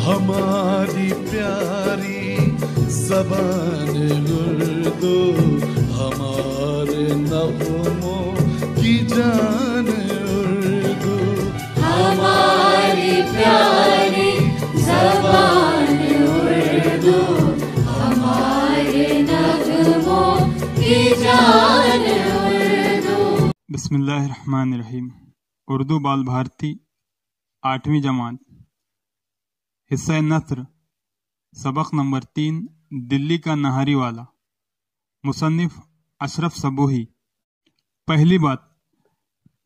हमारी प्यारी ज़बान उर्दू, हमारे नग़्मों की जान उर्दू। हमारी प्यारी ज़बान उर्दू, हमारे नग़्मों की जान उर्दू। बिस्मिल्लाहिर्रहमानिर्रहीम। उर्दू बाल भारती 8वीं जमात, हिस्सा नस्र, सबक नंबर 3, दिल्ली का नहारी वाला। मुसन्निफ अशरफ सबूही। पहली बात,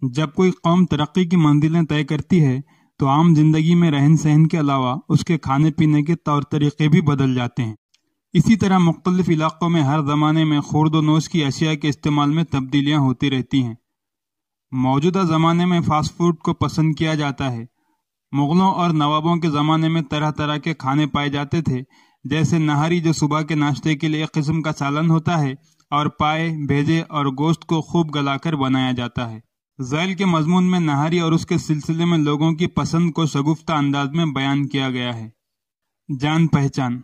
जब कोई कौम तरक्की की मंजिलें तय करती है तो आम जिंदगी में रहन सहन के अलावा उसके खाने पीने के तौर तरीके भी बदल जाते हैं। इसी तरह मुख्तलिफ इलाकों में हर ज़माने में खुर्द व नोश की अशिया के इस्तेमाल में तब्दीलियाँ होती रहती हैं। मौजूदा ज़माने में फास्ट फूड को पसंद किया जाता है। मुग़लों और नवाबों के ज़माने में तरह तरह के खाने पाए जाते थे, जैसे नहारी जो सुबह के नाश्ते के लिए एक किस्म का सालन होता है, और पाए, भेजे और गोश्त को खूब गलाकर बनाया जाता है। ज़ैल के मज़मून में नहारी और उसके सिलसिले में लोगों की पसंद को शगुफ्ता अंदाज में बयान किया गया है। जान पहचान।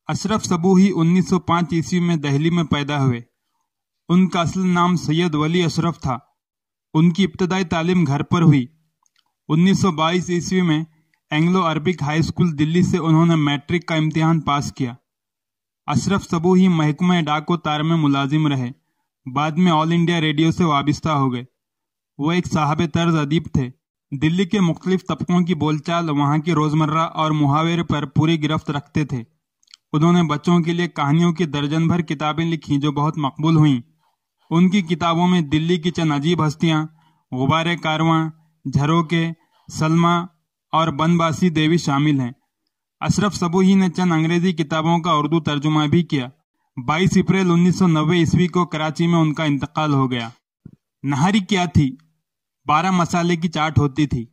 अशरफ सबूही 1905 ईस्वी में दिल्ली में पैदा हुए। उनका असल नाम सैयद वली अशरफ था। उनकी इब्तदाई तालीम घर पर हुई। 1922 ईस्वी में Anglo Arabic high school Delhi से उन्होंने मैट्रिक का इम्तिहान पास किया। अशरफ सबूही महकमा डाक व तार में मुलाजिम रहे। बाद में ऑल इंडिया रेडियो से वाबिस्ता हो गए। वो एक साहब तर्ज अदीब थे। दिल्ली के मुख्तलिफ तबकों की बोलचाल, वहाँ की रोज़मर्रा और मुहावरे पर पूरी गिरफ्त रखते थे। उन्होंने बच्चों के लिए कहानियों की दर्जन भर किताबें लिखीं जो बहुत मकबूल हुईं। उनकी किताबों में दिल्ली की चंद अजीब हस्तियाँ, गुबारे कारवां, झरोके, सलमा और बनबासी देवी शामिल हैं। अशरफ सबूही ने चंद अंग्रेजी किताबों का उर्दू तर्जुमा भी किया। 22 अप्रैल 1990 ईस्वी को कराची में उनका इंतकाल हो गया। नहारी क्या थी? 12 मसाले की चाट होती थी।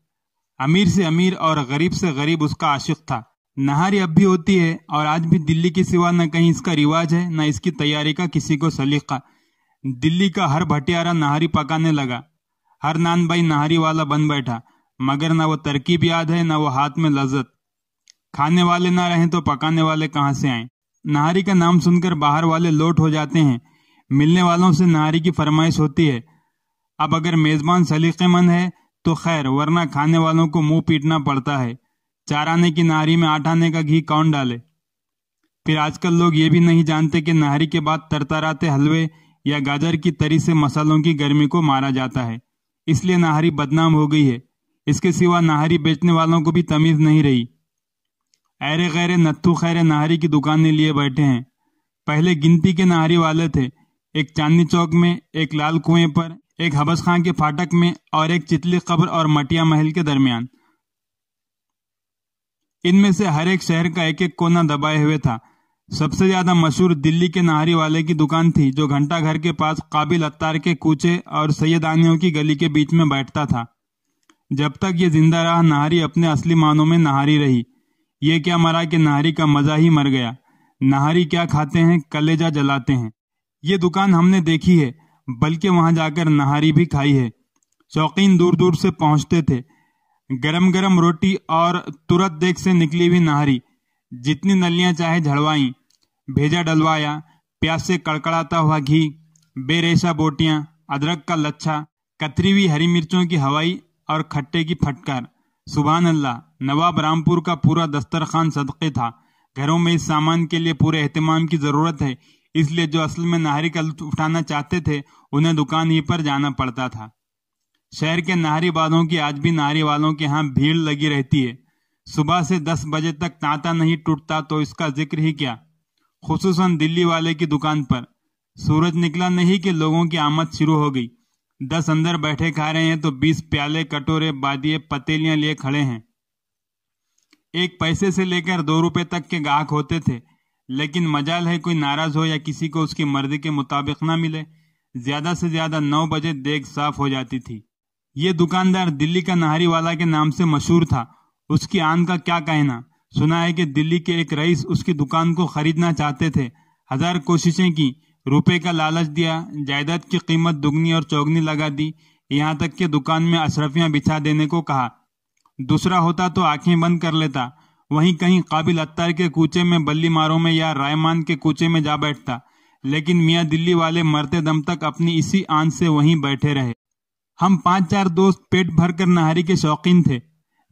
अमीर से अमीर और गरीब से गरीब उसका आशिक था। नहारी अब भी होती है और आज भी दिल्ली के सिवा न कहीं इसका रिवाज है, न इसकी तैयारी का किसी को सलीका। दिल्ली का हर भटियारा नहारी पकाने लगा। हर नान भाई नहारी वाला बन बैठा, मगर न वो तरकीब याद है, न वो हाथ में लज्जत। खाने वाले ना रहें तो पकाने वाले कहाँ से आएं? नहारी का नाम सुनकर बाहर वाले लोट हो जाते हैं। मिलने वालों से नहारी की फरमाइश होती है। अब अगर मेज़बान सलीक़ेमंद है तो खैर, वरना खाने वालों को मुंह पीटना पड़ता है। 4 आने की नहारी में 8 आने का घी कौन डाले? फिर आजकल लोग ये भी नहीं जानते कि नहारी के बाद तरतराते हलवे या गाजर की तरी से मसालों की गर्मी को मारा जाता है, इसलिए नहारी बदनाम हो गई है। इसके सिवा नहारी बेचने वालों को भी तमीज़ नहीं रही। ऐरे गैरे नत्थू खैरे नहारी की दुकानें लिए बैठे हैं। पहले गिनती के नहारी वाले थे, एक चांदनी चौक में, एक लाल कुएं पर, एक हबस खां के फाटक में और एक चितली कब्र और मटिया महल के दरमियान। इनमें से हर एक शहर का एक एक कोना दबाए हुए था। सबसे ज्यादा मशहूर दिल्ली के नहारी वाले की दुकान थी, जो घंटा घर के पास काबिल अत्तार के कूचे और सैयदानियों की गली के बीच में बैठता था। जब तक ये जिंदा रहा, नहारी अपने असली मानों में नहारी रही। ये क्या मरा कि नहारी का मजा ही मर गया। नहारी क्या खाते हैं, कलेजा जलाते हैं। ये दुकान हमने देखी है, बल्कि वहां जाकर नहारी भी खाई है। शौकीन दूर दूर से पहुंचते थे। गरम गरम रोटी और तुरत देख से निकली हुई नहारी, जितनी नलियां चाहे झड़वाई, भेजा डलवाया, प्यास से कड़कड़ाता हुआ घी, बेरेशा बोटियां, अदरक का लच्छा, कतरी हुई हरी मिर्चों की हवाई और खट्टे की फटकार। सुभान अल्लाह, नवाब रामपुर का पूरा दस्तरखान सदक़े था। घरों में इस सामान के लिए पूरे एहतमाम की ज़रूरत है, इसलिए जो असल में नहारी का लुत्फ़ उठाना चाहते थे उन्हें दुकान ही पर जाना पड़ता था। शहर के नहारी बाजों की आज भी नहारी वालों के यहाँ भीड़ लगी रहती है। सुबह से 10 बजे तक तांता नहीं टूटता तो इसका जिक्र ही क्या, खुसूसन दिल्ली वाले की दुकान पर। सूरज निकला नहीं कि लोगों की आमद शुरू हो गई। 10 अंदर बैठे खा रहे हैं तो 20 प्याले, कटोरे, बादिये, पतेलियां लिए खड़े हैं। 1 पैसे से लेकर 2 रुपए तक के गाहक होते थे, लेकिन मजाल है कोई नाराज हो या किसी को उसकी मर्जी के मुताबिक ना मिले। ज्यादा से ज्यादा 9 बजे देग साफ हो जाती थी। ये दुकानदार दिल्ली का नहारी वाला के नाम से मशहूर था। उसकी आन का क्या कहना। सुना है कि दिल्ली के एक रईस उसकी दुकान को खरीदना चाहते थे। 1000 कोशिशें की, रुपए का लालच दिया, जायदाद की कीमत दुगनी और चौगनी लगा दी, यहाँ तक कि दुकान में अशरफियां बिछा देने को कहा। दूसरा होता तो आंखें बंद कर लेता, وہیں کہیں قابل اتار کے کوچے میں بلی ماروں میں یا رائمان کے کوچے میں جا بیٹھتا، لیکن میاں دلی والے مرتے دم تک اپنی اسی آن سے وہیں بیٹھے رہے۔ ہم 5-4 دوست پیٹ بھر کر نہاری کے شوقین تھے۔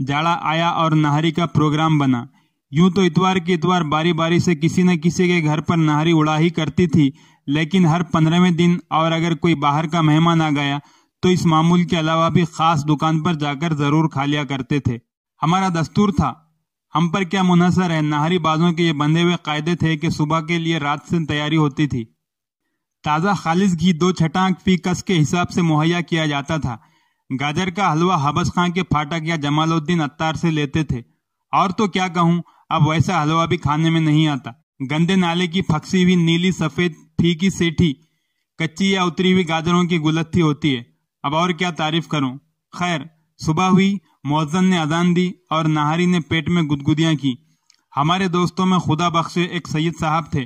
جاڑا آیا اور نہاری کا پروگرام بنا۔ یوں تو اتوار کے اتوار باری باری سے کسی نہ کسی کے گھر پر نہاری اڑا ہی کرتی تھی، لیکن ہر 15ویں دن اور اگر کوئی باہر کا مہمان آ گیا تو اس معمول کے علاوہ بھی خاص دکان پر جا کر ضرور کھا لیا کرتے تھے۔ ہمارا دستور تھا۔ ہم پر کیا منحصر ہے، نہاری بازوں کے یہ بندھے ہوئے قاعدے تھے کہ صبح کے لیے رات سے تیاری ہوتی تھی۔ تازہ خالص گھی 2 چھٹانک فی کس کے حساب سے مہیا کیا جاتا تھا۔ گاجر کا حلوہ حبس خاں کے پھاٹک یا جمال الدین عطار سے لیتے تھے، اور تو کیا کہوں، اب ویسا حلوہ بھی کھانے میں نہیں آتا۔ گندے نالے کی پھکسی ہوئی نیلی سفید پھیکی سیٹھی کچی یا اتری ہوئی گاجروں کی گلتھی ہوتی ہے، اب اور کیا تعریف کروں۔ خیر، صبح ہوئی، مؤذن نے اذان دی اور نہاری نے پیٹ میں گدگدیاں کی۔ ہمارے دوستوں میں خدا بخشے ایک سید صاحب تھے،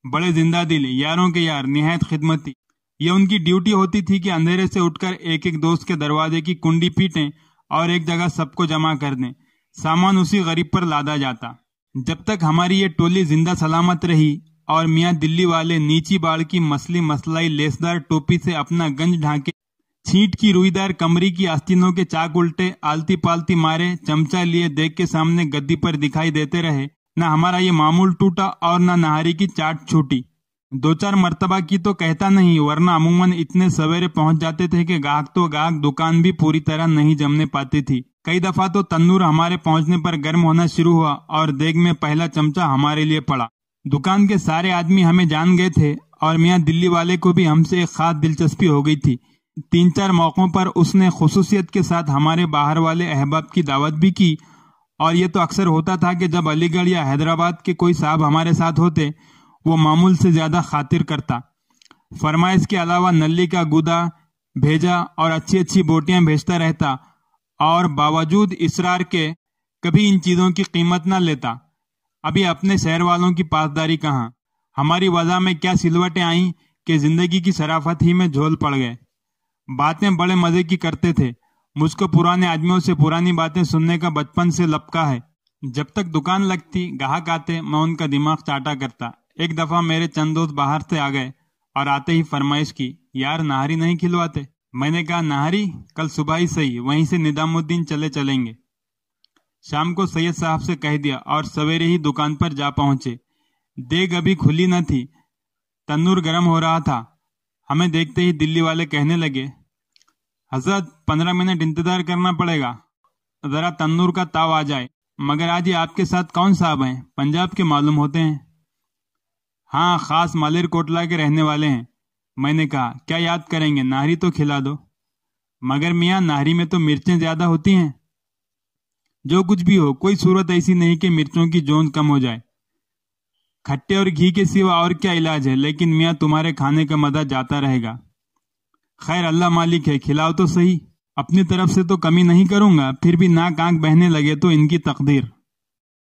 بڑے زندہ دل، یاروں کے یار، نہایت خدمتی۔ یہ ان کی ڈیوٹی ہوتی تھی کہ اندھیرے سے اٹھ کر ایک ایک دوست کے دروازے کی کنڈی پیٹیں اور ایک جگہ سب کو جمع کر دیں۔ سامان اسی غریب پر لادا جاتا۔ جب تک ہماری یہ ٹولی زندہ سلامت رہی اور میاں دلی والے نیچی باڑ کی مسلی مسلائی لیسدار ٹوپی سے اپنا گنج ڈھانکے، چھینٹ کی روئیدار کمری کی آستینوں کے چاک الٹے آلتی پالتی مارے، چمچہ لیے دیکھ کے سامنے گدی پر دکھائی دیتے رہے، نہ ہمارا یہ معمول ٹوٹا اور نہ نہاری کی چاٹ چھوٹی۔ 2-4 مرتبہ کی تو کہتا نہیں، ورنہ عموماً اتنے سویرے پہنچ جاتے تھے کہ گاہک تو گاہک دکان بھی پوری طرح نہیں جمنے پاتی تھی۔ کئی دفعہ تو تنور ہمارے پہنچنے پر گرم ہونا شروع ہوا اور دیگ میں پہلا چمچہ ہمارے لیے پڑا۔ دکان کے سارے آدمی ہمیں جان گئے تھے اور میاں دلی والے کو بھی ہم سے ایک خاص دلچسپی ہو گئی تھی۔ 3-4 موقعوں پر اس نے خصوصیت کے ساتھ ہمارے باہر والے احباب کی دعوت بھی کی، اور یہ تو اکثر ہوتا تھا کہ جب علی گڑھ یا حیدرآباد کے کوئی صاحب ہمارے ساتھ ہوتے، وہ معمول سے زیادہ خاطر کرتا۔ فرمائش کے علاوہ نلی کا گودا بھیجا اور اچھی اچھی بوٹیاں بھیجتا رہتا، اور باوجود اصرار کے کبھی ان چیزوں کی قیمت نہ لیتا۔ ابھی اپنے شہر والوں کی پاسداری کہاں، ہماری وضع میں کیا سلوٹیں آئیں کہ زندگی کی شرافت ہی میں جھول پڑ گئے۔ باتیں بڑے مزے کی کرتے تھے۔ مجھ کو پرانے آدمیوں سے پرانی باتیں سننے کا بچپن سے لپکا ہے۔ جب تک دکان لگتی، گاہک آتے، میں ان کا دماغ چاٹا کرتا۔ ایک دفعہ میرے چند دوست باہر سے آ گئے اور آتے ہی فرمائش کی، یار نہاری نہیں کھلواتے؟ میں نے کہا نہاری کل صبح ہی صحیح، وہیں سے نظام الدین چلیں گے۔ شام کو سید صاحب سے کہہ دیا اور سویرے ہی دکان پر جا پہنچے۔ دیگ ابھی کھلی نہ تھی، تنور گرم ہو رہا تھا۔ ہمیں دیکھتے ہی دلی والے کہنے لگے، حضرت 15 منٹ انتظار کرنا پڑے گا، ذرا تنور کا تاؤ آ جائے۔ مگر آج یہ آپ کے ساتھ کون صاحب ہیں؟ پنجاب کے معلوم ہوتے ہیں۔ ہاں، خاص مالیر کوٹلا کے رہنے والے ہیں۔ میں نے کہا، کیا یاد کریں گے، نہاری تو کھلا دو۔ مگر میاں نہاری میں تو مرچیں زیادہ ہوتی ہیں۔ جو کچھ بھی ہو، کوئی صورت ایسی نہیں کہ مرچوں کی جون کم ہو جائے۔ کھٹے اور گھی کے سوا اور کیا علاج ہے، لیکن میاں تمہارے کھانے کا مزہ جاتا رہے گا۔ خیر، اللہ مالک ہے، کھلاؤ تو صحیح۔ اپنی طرف سے تو کمی نہیں کروں گا، پھر بھی ناک آنکھ بہنے لگے تو ان کی تقدیر۔